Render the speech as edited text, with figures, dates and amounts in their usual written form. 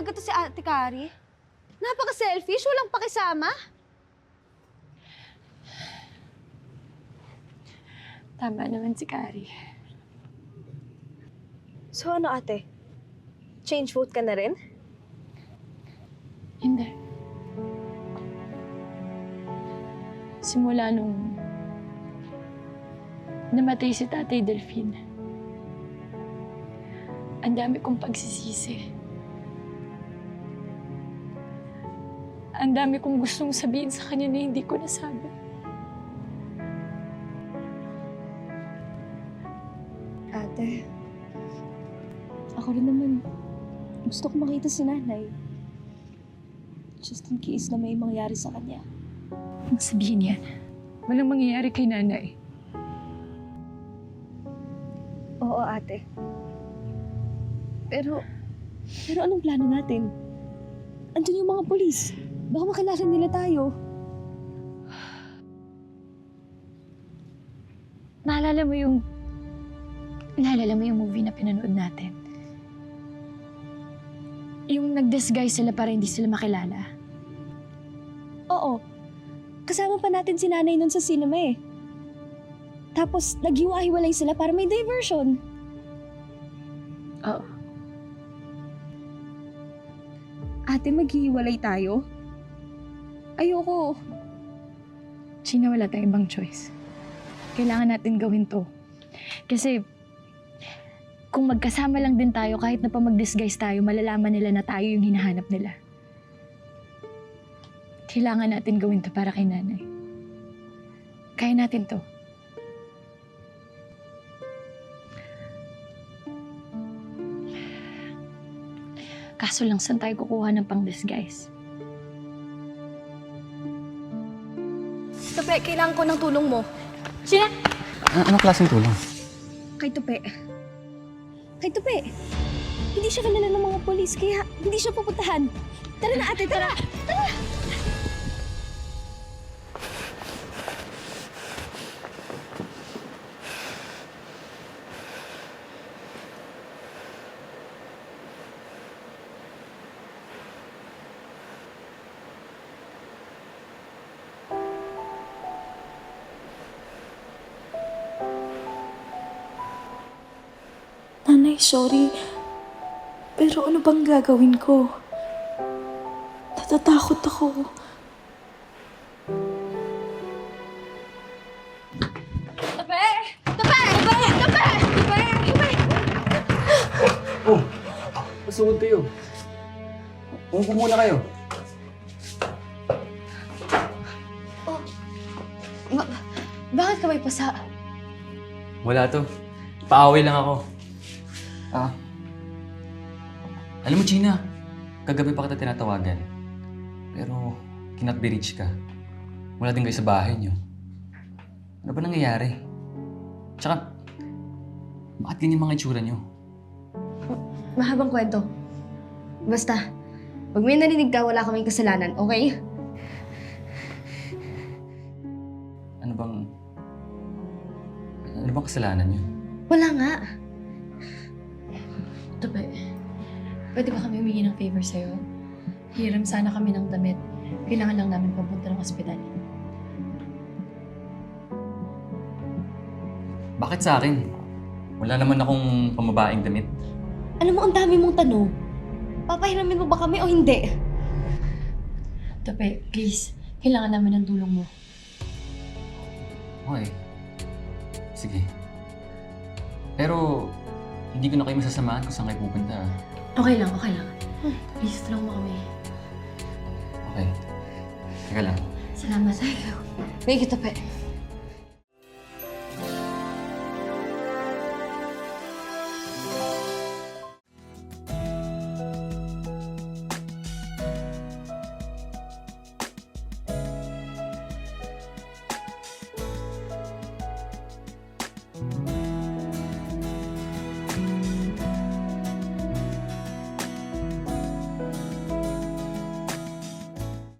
talaga to si Ate Kari. Napaka-selfish, walang pakisama. Tama naman si Kari. So ano, ate? Change vote ka na rin? Hindi. Simula nung namatay si Tatay Delphine, ang dami kong pagsisisi. Ang dami kong gustong sabihin sa kanya na hindi ko nasabi. Ate, ako rin naman. Gusto ko makita si nanay. Just in case na may mangyari sa kanya. Ang sabihin yan, walang mangyayari kay nanay. Oo, ate. Pero anong plano natin? Andun yung mga polis. Baka makilala nila tayo. Naalala mo yung movie na pinanood natin? Yung nag-disguise sila para hindi sila makilala. Oo. Kasama pa natin si nanay nun sa cinema eh. Tapos, naghiwa-hiwalay sila para may diversion. Oo. Ate, maghihiwalay tayo? Ayoko. Gina, wala tayong ibang choice. Kailangan natin gawin to. Kasi, kung magkasama lang din tayo, kahit na pa mag-disguise tayo, malalaman nila na tayo yung hinahanap nila. Kailangan natin gawin to para kay nanay. Kaya natin to. Kaso lang, saan tayo kukuha ng pang-disguise? Tupe, kailangan ko ng tulong mo. Gina! Anong klaseng tulong? Kay Tupe. Kay Tupe. Hindi siya kilala ng mga polis, kaya hindi siya pupuntahan. Tara na, ate, tara! Tara! Nanay, sorry. Pero ano bang gagawin ko? Natatakot ako. Tupe! Tupe! Tupe! Tupe! Tupe! Tupe! Oh! Masugod kayo. Umupo muna kayo. Bakit ka may pasa? Wala to. Paaway lang ako. Alam mo, Gina, kagabi pa kita tinatawagan. Pero, cannot be reached ka. Wala din kayo sa bahay niyo. Ano ba nangyayari? Tsaka, bakit ganyan mga itsura niyo? Mahabang kwento. Basta, pag may narinig ka, wala kaming kasalanan, okay? Ano bang kasalanan niyo? Wala nga. Tupe, pwede ba kami humingi ng favor sa'yo? Hiram sana kami ng damit. Kailangan lang namin papunta ng ospital. Bakit sa akin? Wala naman akong pamabaing damit. Alam mo, ang dami mong tanong. Papahiramin mo ba kami o hindi? Tupe, please. Kailangan namin ng tulong mo. Okay. Sige. Pero, hindi ko na kayo masasamahan kung saan kayo pupunta. Okay lang, okay lang. Please, tulong mo kami. Okay. Teka lang. Salamat. Thank you, Tupe.